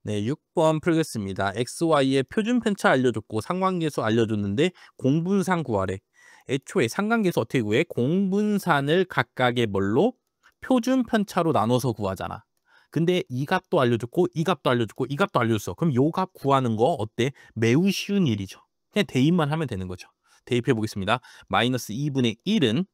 네, 6번 풀겠습니다. XY의 표준 편차 알려줬고 상관계수 알려줬는데 공분산 구하래. 애초에 상관계수 어떻게 구해? 공분산을 각각의 뭘로? 표준 편차로 나눠서 구하잖아. 근데 이 값도 알려줬고 이 값도 알려줬고 이 값도 알려줬어. 그럼 요 값 구하는 거 어때? 매우 쉬운 일이죠. 그냥 대입만 하면 되는 거죠. 대입해 보겠습니다. 마이너스 2분의 1은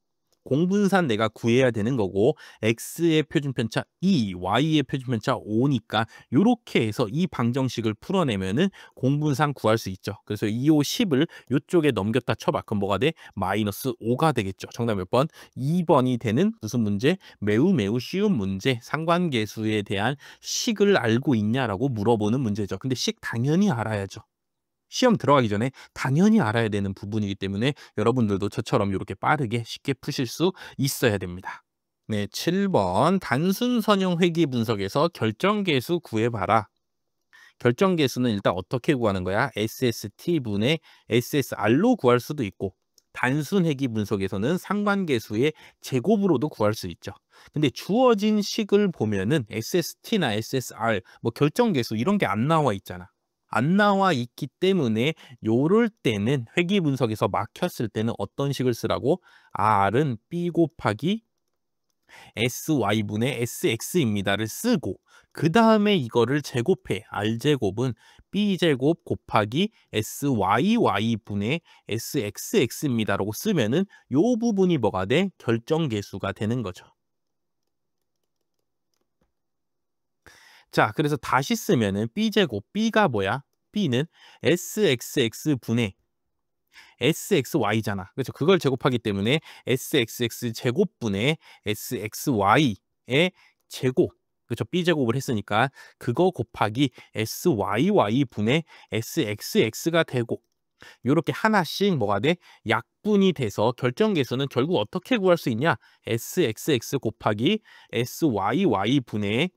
공분산 내가 구해야 되는 거고 x의 표준편차 2, y의 표준편차 5니까 요렇게 해서 이 방정식을 풀어내면은 공분산 구할 수 있죠. 그래서 2, 5, 10을 요쪽에 넘겼다 쳐봐. 그럼 뭐가 돼? 마이너스 5가 되겠죠. 정답 몇 번? 2번이 되는 무슨 문제? 매우 쉬운 문제. 상관계수에 대한 식을 알고 있냐라고 물어보는 문제죠. 근데 식 당연히 알아야죠. 시험 들어가기 전에 당연히 알아야 되는 부분이기 때문에 여러분들도 저처럼 이렇게 빠르게 쉽게 푸실 수 있어야 됩니다. 네, 7번 단순 선형 회귀 분석에서 결정계수 구해봐라. 결정계수는 일단 어떻게 구하는 거야? SST분의 SSR로 구할 수도 있고 단순 회귀 분석에서는 상관계수의 제곱으로도 구할 수 있죠. 근데 주어진 식을 보면은 SST나 SSR, 뭐 결정계수 이런 게 안 나와 있잖아. 안 나와 있기 때문에 요럴 때는 회귀 분석에서 막혔을 때는 어떤 식을 쓰라고? R은 B 곱하기 SY분의 SX입니다를 쓰고 그 다음에 이거를 제곱해. R제곱은 B제곱 곱하기 SYY분의 SXX입니다라고 쓰면은 요 부분이 뭐가 돼? 결정계수가 되는 거죠. 자, 그래서 다시 쓰면은 B제곱, B가 뭐야? B는 SXX분의 SXY잖아. 그렇죠? 그걸 제곱하기 때문에 SXX 제곱분의 SXY의 제곱. 그렇죠? B제곱을 했으니까 그거 곱하기 SYY분의 SXX가 되고 요렇게 하나씩 뭐가 돼? 약분이 돼서 결정계수는 결국 어떻게 구할 수 있냐? SXX 곱하기 SYY분의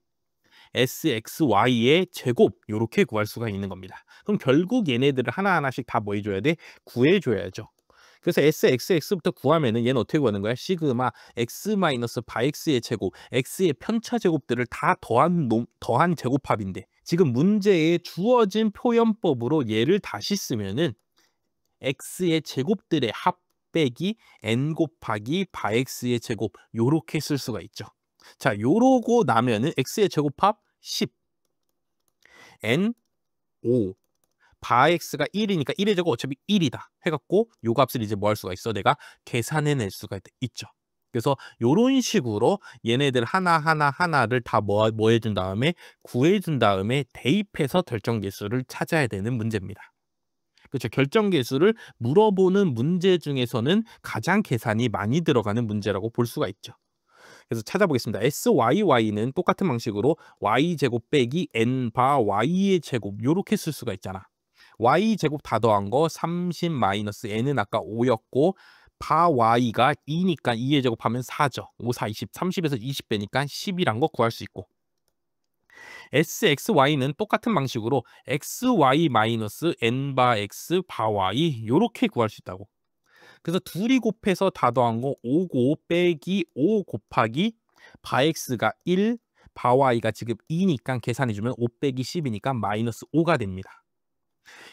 SXY의 제곱 요렇게 구할 수가 있는 겁니다. 그럼 결국 얘네들을 하나하나씩 다 뭐 해줘야 돼? 구해줘야죠. 그래서 SXX부터 구하면은 얘는 어떻게 구하는 거야? 시그마 X 마이너스 바 X의 제곱, X의 편차 제곱들을 다 더한 제곱합인데 지금 문제에 주어진 표현법으로 얘를 다시 쓰면은 X의 제곱들의 합 빼기 N 곱하기 바 X의 제곱 요렇게 쓸 수가 있죠. 자, 요러고 나면은 X의 제곱합 10, N 5, 바 X가 1이니까 1의 제곱 어차피 1이다 해갖고 요 값을 이제 뭐 할 수가 있어? 내가 계산해낼 수가 있죠. 그래서 요런 식으로 얘네들 하나를 다 뭐 해준 다음에 구해준 다음에 대입해서 결정계수를 찾아야 되는 문제입니다. 그렇죠. 결정계수를 물어보는 문제 중에서는 가장 계산이 많이 들어가는 문제라고 볼 수가 있죠. 그래서 찾아보겠습니다. SYY는 똑같은 방식으로 Y제곱 빼기 N바 Y의 제곱 요렇게 쓸 수가 있잖아. Y제곱 다 더한 거 30 마이너스 N은 아까 5였고 바 Y가 2니까 2의 제곱하면 4죠. 5, 4, 20, 30에서 20 빼니까 10이란 거 구할 수 있고 SXY는 똑같은 방식으로 XY 마이너스 N바 X 바 Y 요렇게 구할 수 있다고. 그래서 둘이 곱해서 다 더한 거 5고 빼기 5 곱하기 바 X가 1, 바 Y가 지금 2니까 계산해주면 5 빼기 10이니까 마이너스 5가 됩니다.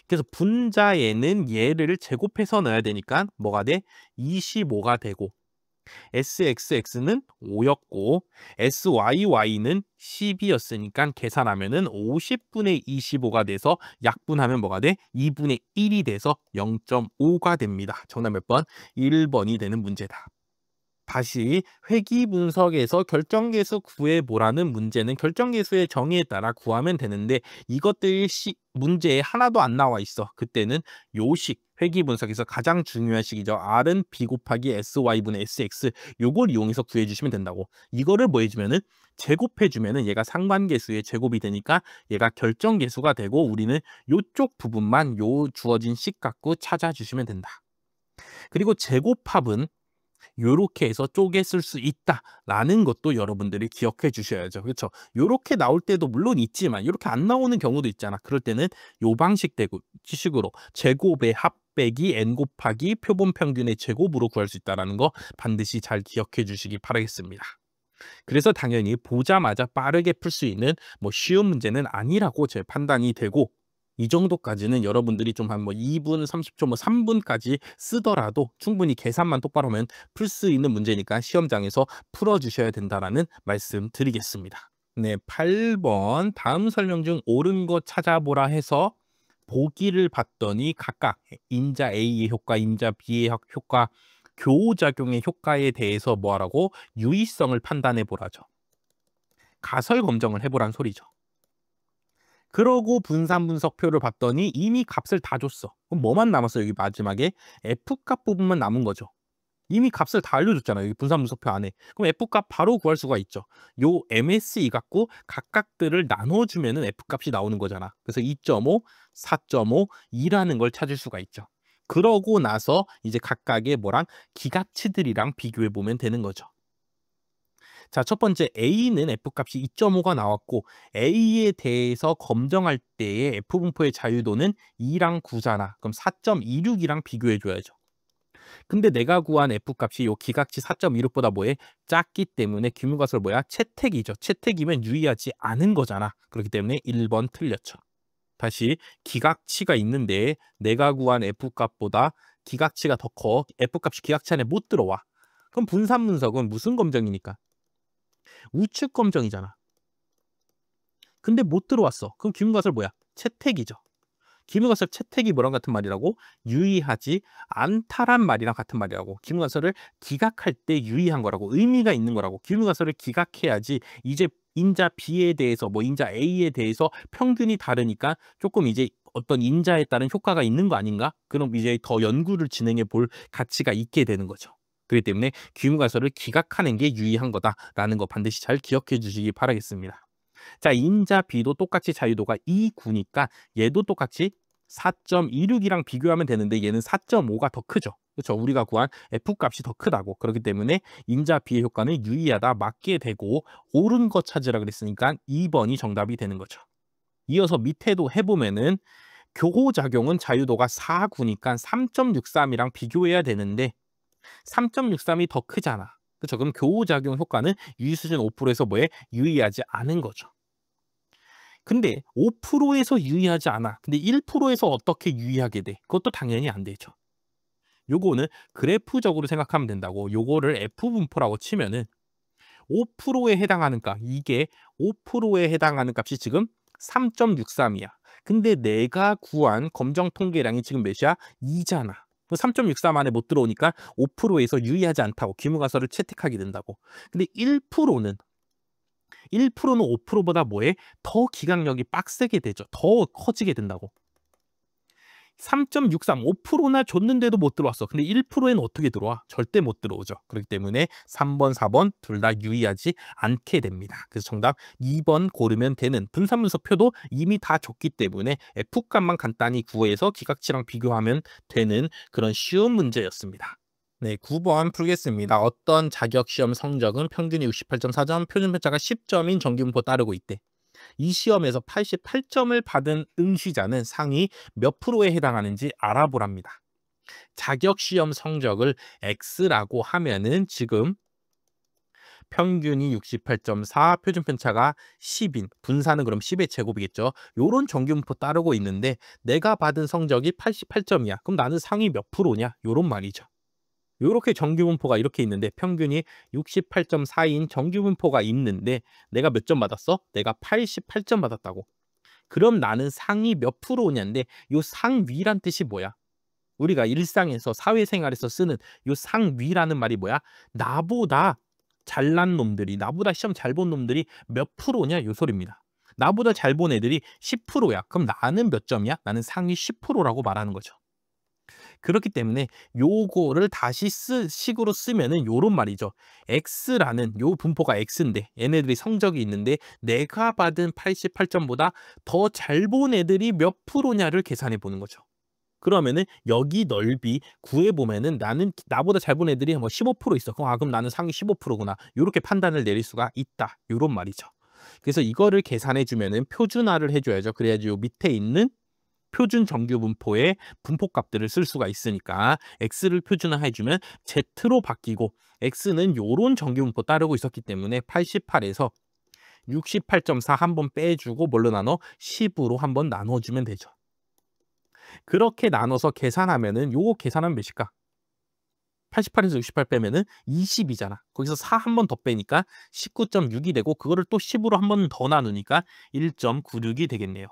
그래서 분자에는 얘를 제곱해서 넣어야 되니까 뭐가 돼? 25가 되고 SXX는 5였고 SYY는 10이었으니까 계산하면은 50분의 25가 돼서 약분하면 뭐가 돼? 2분의 1이 돼서 0.5가 됩니다. 정답 몇 번? 1번이 되는 문제다. 다시 회귀 분석에서 결정계수 구해보라는 문제는 결정계수의 정의에 따라 구하면 되는데 이것들이 문제에 하나도 안 나와 있어. 그때는 요식 회귀 분석에서 가장 중요한 식이죠. R은 B 곱하기 SY분의 SX 요걸 이용해서 구해주시면 된다고. 이거를 뭐 해주면은 제곱해주면은 얘가 상관계수의 제곱이 되니까 얘가 결정계수가 되고 우리는 요쪽 부분만 요 주어진 식 갖고 찾아주시면 된다. 그리고 제곱합은 요렇게 해서 쪼개 쓸 수 있다라는 것도 여러분들이 기억해 주셔야죠. 그렇죠? 요렇게 나올 때도 물론 있지만 요렇게 안 나오는 경우도 있잖아. 그럴 때는 요 방식 식으로 제곱의 합 빼기 n 곱하기 표본 평균의 제곱으로 구할 수 있다는 거 반드시 잘 기억해 주시기 바라겠습니다. 그래서 당연히 보자마자 빠르게 풀 수 있는 뭐 쉬운 문제는 아니라고 제 판단이 되고, 이 정도까지는 여러분들이 좀 한 뭐 2분 30초 뭐 3분까지 쓰더라도 충분히 계산만 똑바로 하면 풀 수 있는 문제니까 시험장에서 풀어주셔야 된다라는 말씀 드리겠습니다. 네, 8번 다음 설명 중 옳은 거 찾아보라 해서 보기를 봤더니 각각 인자 A의 효과, 인자 B의 효과, 교호작용의 효과에 대해서 뭐하라고? 유의성을 판단해 보라죠. 가설 검정을 해보란 소리죠. 그러고 분산 분석표를 봤더니 이미 값을 다 줬어. 그럼 뭐만 남았어요? 여기 마지막에 F값 부분만 남은 거죠. 이미 값을 다 알려줬잖아요. 여기 분산 분석표 안에. 그럼 F값 바로 구할 수가 있죠. 요 MSE 갖고 각각들을 나눠주면은 F값이 나오는 거잖아. 그래서 2.5, 4.5, 2라는 걸 찾을 수가 있죠. 그러고 나서 이제 각각의 뭐랑 기각치들이랑 비교해 보면 되는 거죠. 자, 첫 번째 A는 F값이 2.5가 나왔고 A에 대해서 검정할 때의 F분포의 자유도는 2랑 9잖아. 그럼 4.26이랑 비교해 줘야죠. 근데 내가 구한 F값이 요 기각치 4.26보다 뭐해? 작기 때문에 기울가설 뭐야? 채택이죠. 채택이면 유의하지 않은 거잖아. 그렇기 때문에 1번 틀렸죠. 다시 기각치가 있는데 내가 구한 F값보다 기각치가 더 커. F값이 기각치 안에 못 들어와. 그럼 분산 분석은 무슨 검정이니까? 우측 검정이잖아. 근데 못 들어왔어. 그럼 기울가설 뭐야? 채택이죠. 기울가설 채택이 뭐랑 같은 말이라고? 유의하지 않다란 말이랑 같은 말이라고. 기울가설을 기각할 때 유의한 거라고. 의미가 있는 거라고. 기울가설을 기각해야지 이제 인자 B에 대해서 뭐 인자 A에 대해서 평균이 다르니까 조금 이제 어떤 인자에 따른 효과가 있는 거 아닌가? 그럼 이제 더 연구를 진행해 볼 가치가 있게 되는 거죠. 그렇기 때문에 기울가설을 기각하는 게 유의한 거다라는 거 반드시 잘 기억해 주시기 바라겠습니다. 자, 인자 B도 똑같이 자유도가 2,9니까 얘도 똑같이 4.26이랑 비교하면 되는데 얘는 4.5가 더 크죠. 그렇죠? 우리가 구한 F값이 더 크다고. 그렇기 때문에 인자 B의 효과는 유의하다 맞게 되고 옳은 거 찾으라 그랬으니까 2번이 정답이 되는 거죠. 이어서 밑에도 해보면은 교호작용은 자유도가 4, 9니까 3.63이랑 비교해야 되는데 3.63이 더 크잖아. 그렇죠? 그럼 교호작용 효과는 유의수준 5%에서 뭐에? 유의하지 않은 거죠. 근데 5%에서 유의하지 않아. 근데 1%에서 어떻게 유의하게 돼? 그것도 당연히 안 되죠. 요거는 그래프적으로 생각하면 된다고. 요거를 F분포라고 치면은 5%에 해당하는 값, 이게 5%에 해당하는 값이 지금 3.63이야. 근데 내가 구한 검정 통계량이 지금 몇이야? 2잖아. 3.63 안에 못 들어오니까 5%에서 유의하지 않다고 기무가설을 채택하게 된다고. 근데 1%는 5%보다 뭐해? 더 기각력이 빡세게 되죠. 더 커지게 된다고. 3.63, 5%나 줬는데도 못 들어왔어. 근데 1%에는 어떻게 들어와? 절대 못 들어오죠. 그렇기 때문에 3번, 4번 둘 다 유의하지 않게 됩니다. 그래서 정답 2번 고르면 되는 분산분석표도 이미 다 줬기 때문에 F값만 간단히 구해서 기각치랑 비교하면 되는 그런 쉬운 문제였습니다. 네, 9번 풀겠습니다. 어떤 자격시험 성적은 평균이 68.4점, 표준편차가 10점인 정기분포 따르고 있대. 이 시험에서 88점을 받은 응시자는 상위 몇 프로에 해당하는지 알아보랍니다. 자격시험 성적을 X라고 하면은 지금 평균이 68.4, 표준편차가 10인, 분산은 그럼 10의 제곱이겠죠. 요런 정규분포 따르고 있는데 내가 받은 성적이 88점이야. 그럼 나는 상위 몇 프로냐? 요런 말이죠. 요렇게 정규분포가 이렇게 있는데 평균이 68.4인 정규분포가 있는데 내가 몇 점 받았어? 내가 88점 받았다고. 그럼 나는 상위 몇 프로냐인데 요 상위란 뜻이 뭐야? 우리가 일상에서 사회생활에서 쓰는 요 상위라는 말이 뭐야? 나보다 잘난 놈들이, 나보다 시험 잘 본 놈들이 몇 프로냐 요 소리입니다. 나보다 잘 본 애들이 10%야. 그럼 나는 몇 점이야? 나는 상위 10%라고 말하는 거죠. 그렇기 때문에 요거를 다시 식으로 쓰면은 요런 말이죠. X라는 요 분포가 X인데 얘네들이 성적이 있는데 내가 받은 88점보다 더 잘 본 애들이 몇 프로냐를 계산해 보는 거죠. 그러면은 여기 넓이 구해 보면은 나는 나보다 잘 본 애들이 뭐 15% 있어. 그럼 나는 상위 15%구나. 요렇게 판단을 내릴 수가 있다. 요런 말이죠. 그래서 이거를 계산해 주면은 표준화를 해 줘야죠. 그래야지 요 밑에 있는 표준 정규 분포의 분포값들을 쓸 수가 있으니까 x를 표준화해 주면 z로 바뀌고 x는 요런 정규 분포 따르고 있었기 때문에 88에서 68.4 한번 빼주고 뭘로 나눠? 10으로 한번 나눠주면 되죠. 그렇게 나눠서 계산하면은 요거 계산하면 몇일까? 88에서 68 빼면은 20이잖아. 거기서 4 한 번 더 빼니까 19.6이 되고 그거를 또 10으로 한 번 더 나누니까 1.96이 되겠네요.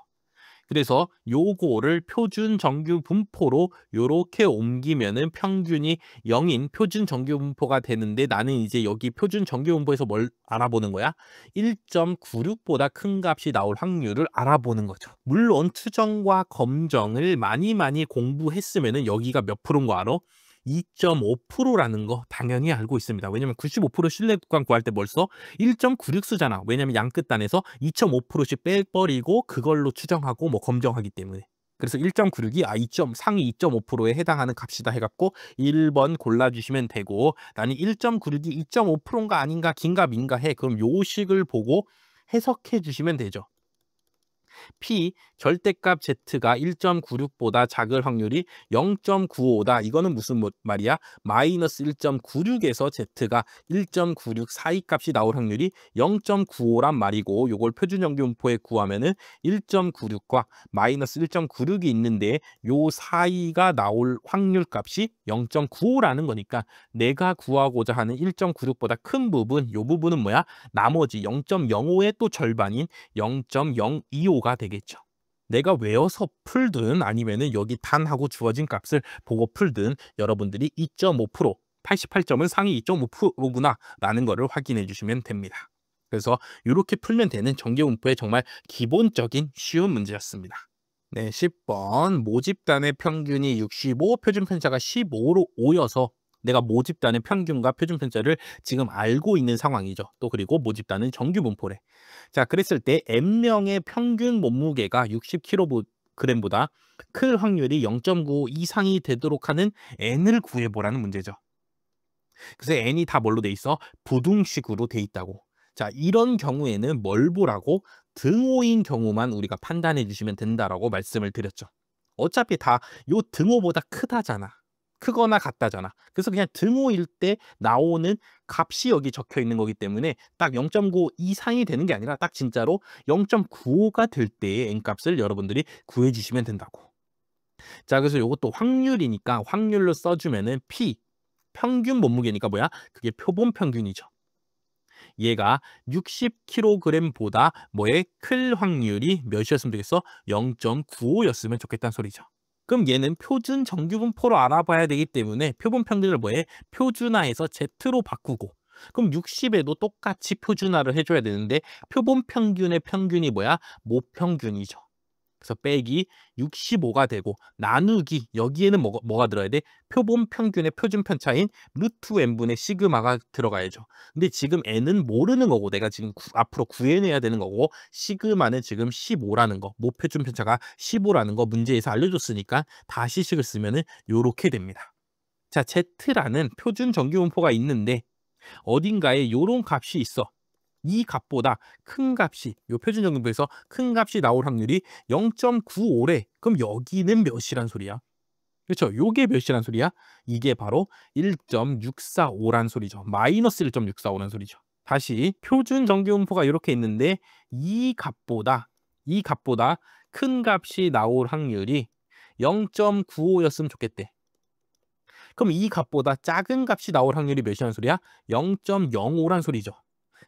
그래서 요거를 표준 정규 분포로 요렇게 옮기면은 평균이 0인 표준 정규 분포가 되는데 나는 이제 여기 표준 정규 분포에서 뭘 알아보는 거야? 1.96보다 큰 값이 나올 확률을 알아보는 거죠. 물론 추정과 검정을 많이 공부했으면은 여기가 몇 프로인 거 알아? 2.5%라는 거 당연히 알고 있습니다. 왜냐면 95% 신뢰 구간 구할 때 벌써 1.96 쓰잖아. 왜냐면 양 끝단에서 2.5%씩 빼버리고 그걸로 추정하고 뭐 검정하기 때문에. 그래서 1.96이 상위 2.5%에 해당하는 값이다 해갖고 1번 골라주시면 되고 나는 1.96이 2.5%인가 아닌가 긴가 민가 해. 그럼 요 식을 보고 해석해 주시면 되죠. P 절대값 Z가 1.96보다 작을 확률이 0.95다. 이거는 무슨 말이야? 마이너스 1.96에서 Z가 1.96 사이 값이 나올 확률이 0.95란 말이고 요걸 표준정규분포에 구하면은 1.96과 마이너스 1.96이 있는데 요 사이가 나올 확률 값이 0.95라는 거니까 내가 구하고자 하는 1.96보다 큰 부분, 요 부분은 뭐야? 나머지 0.05의 또 절반인 0.025가 되겠죠. 내가 외워서 풀든 아니면은 여기 단하고 주어진 값을 보고 풀든 여러분들이 2.5% 88점은 상위 2.5%구나 라는 거를 확인해 주시면 됩니다. 그래서 이렇게 풀면 되는 정규분포의 정말 기본적인 쉬운 문제였습니다. 네, 10번 모집단의 평균이 65, 표준 편차가 15여서 내가 모집단의 평균과 표준 편차를 지금 알고 있는 상황이죠. 또 그리고 모집단은 정규 분포래. 자, 그랬을 때 N명의 평균 몸무게가 60kg보다 클 확률이 0.95 이상이 되도록 하는 N을 구해보라는 문제죠. 그래서 N이 다 뭘로 돼 있어? 부등식으로 돼 있다고. 자, 이런 경우에는 뭘 보라고? 등호인 경우만 우리가 판단해 주시면 된다라고 말씀을 드렸죠. 어차피 다 요 등호보다 크다잖아. 크거나 같다잖아. 그래서 그냥 등호일 때 나오는 값이 여기 적혀 있는 거기 때문에 딱 0.95 이상이 되는 게 아니라 딱 진짜로 0.95가 될 때의 N값을 여러분들이 구해 주시면 된다고. 자, 그래서 요것도 확률이니까 확률로 써주면은 P, 평균 몸무게니까 뭐야? 그게 표본 평균이죠. 얘가 60kg보다 뭐에 클 확률이 몇이었으면 되겠어? 0.95였으면 좋겠다는 소리죠. 그럼 얘는 표준 정규분포로 알아봐야 되기 때문에 표본 평균을 뭐해? 표준화해서 Z로 바꾸고 그럼 60에도 똑같이 표준화를 해줘야 되는데 표본 평균의 평균이 뭐야? 모평균이죠. 그래서 빼기 65가 되고 나누기 여기에는 뭐가 들어야 돼? 표본 평균의 표준 편차인 루트 n분의 시그마가 들어가야죠. 근데 지금 n은 모르는 거고 내가 지금 앞으로 구해내야 되는 거고 시그마는 지금 15라는 거, 모표준 편차가 15라는 거 문제에서 알려줬으니까 다시 식을 쓰면은 요렇게 됩니다. 자, Z라는 표준 정규분포가 있는데 어딘가에 요런 값이 있어. 이 값보다 큰 값이 요 표준 정규분포에서 큰 값이 나올 확률이 0.95래. 그럼 여기는 몇이란 소리야? 그렇죠? 요게 몇이란 소리야? 이게 바로 1.645란 소리죠. 마이너스 1.645란 소리죠. 다시 표준 정규분포가 이렇게 있는데 이 값보다 큰 값이 나올 확률이 0.95였으면 좋겠대. 그럼 이 값보다 작은 값이 나올 확률이 몇이란 소리야? 0.05란 소리죠.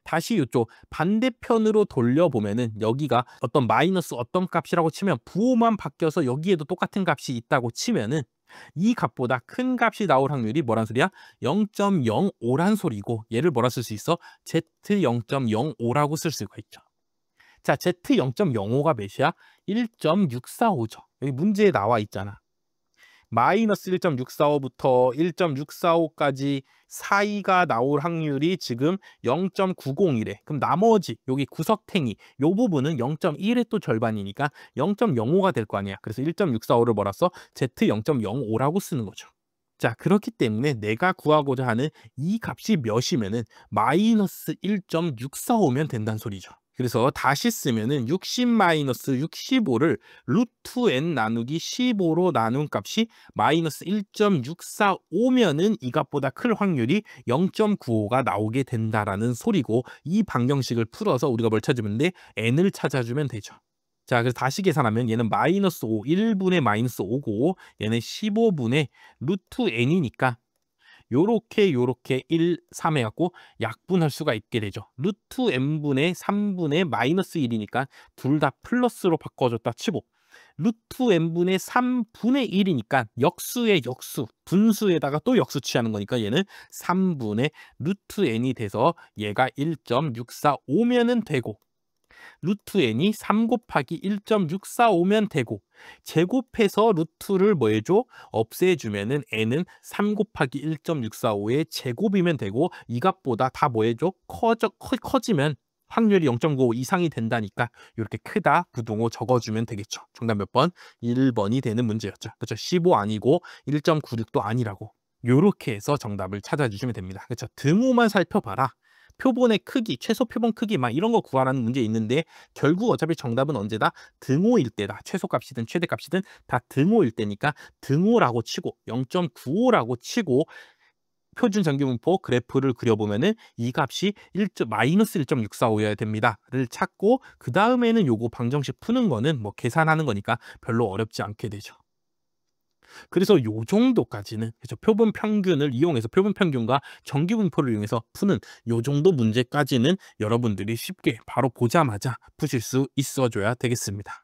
다시 이쪽 반대편으로 돌려보면은 여기가 어떤 마이너스 어떤 값이라고 치면 부호만 바뀌어서 여기에도 똑같은 값이 있다고 치면은 이 값보다 큰 값이 나올 확률이 뭐란 소리야? 0.05란 소리고 얘를 뭐라 쓸 수 있어? Z 0.05라고 쓸 수가 있죠. 자, Z 0.05가 몇이야? 1.645죠. 여기 문제에 나와 있잖아. 마이너스 1.645부터 1.645까지 사이가 나올 확률이 지금 0.90이래. 그럼 나머지 여기 구석탱이 요 부분은 0.1의 또 절반이니까 0.05가 될 거 아니야. 그래서 1.645를 뭐라 써? Z 0.05라고 쓰는 거죠. 자, 그렇기 때문에 내가 구하고자 하는 이 값이 몇이면은 마이너스 1.645면 된다는 소리죠. 그래서 다시 쓰면은 60-65를 루트 n 나누기 15로 나눈 값이 마이너스 1.645면은 이 값보다 클 확률이 0.95가 나오게 된다라는 소리고, 이 방정식을 풀어서 우리가 뭘 찾으면 돼? n을 찾아주면 되죠. 자, 그래서 다시 계산하면 얘는 마이너스 5, 1분의 마이너스 5고 얘는 15분의 루트 n이니까 요렇게 1, 3 해갖고 약분할 수가 있게 되죠. 루트 n분의 3분의 마이너스 1이니까 둘 다 플러스로 바꿔줬다 치고, 루트 n분의 3분의 1이니까 역수의 역수, 분수에다가 또 역수 취하는 거니까 얘는 3분의 루트 n이 돼서 얘가 1.645면은 되고, 루트 n이 3 곱하기 1.645면 되고, 제곱해서 루트를 뭐 해줘? 없애주면은 n은 3 곱하기 1.645의 제곱이면 되고, 이 값보다 다 뭐 해줘? 커지면 확률이 0.95 이상이 된다니까 이렇게 크다 부등호 적어주면 되겠죠. 정답 몇 번? 1번이 되는 문제였죠. 그렇죠. 15 아니고 1.96도 아니라고. 요렇게 해서 정답을 찾아주시면 됩니다. 그렇죠. 등호만 살펴봐라. 표본의 크기, 최소 표본 크기 막 이런 거 구하라는 문제 있는데, 결국 어차피 정답은 언제다? 등호일 때다. 최소값이든 최대값이든 다 등호일 때니까 등호라고 치고 0.95라고 치고 표준 전기분포 그래프를 그려보면은 이 값이 마이너스 1.645여야 됩니다를 찾고, 그 다음에는 요거 방정식 푸는 거는 뭐 계산하는 거니까 별로 어렵지 않게 되죠. 그래서 요 정도까지는, 그렇죠, 표본 평균을 이용해서 표본 평균과 전기분포를 이용해서 푸는 요 정도 문제까지는 여러분들이 쉽게 바로 보자마자 푸실 수 있어줘야 되겠습니다.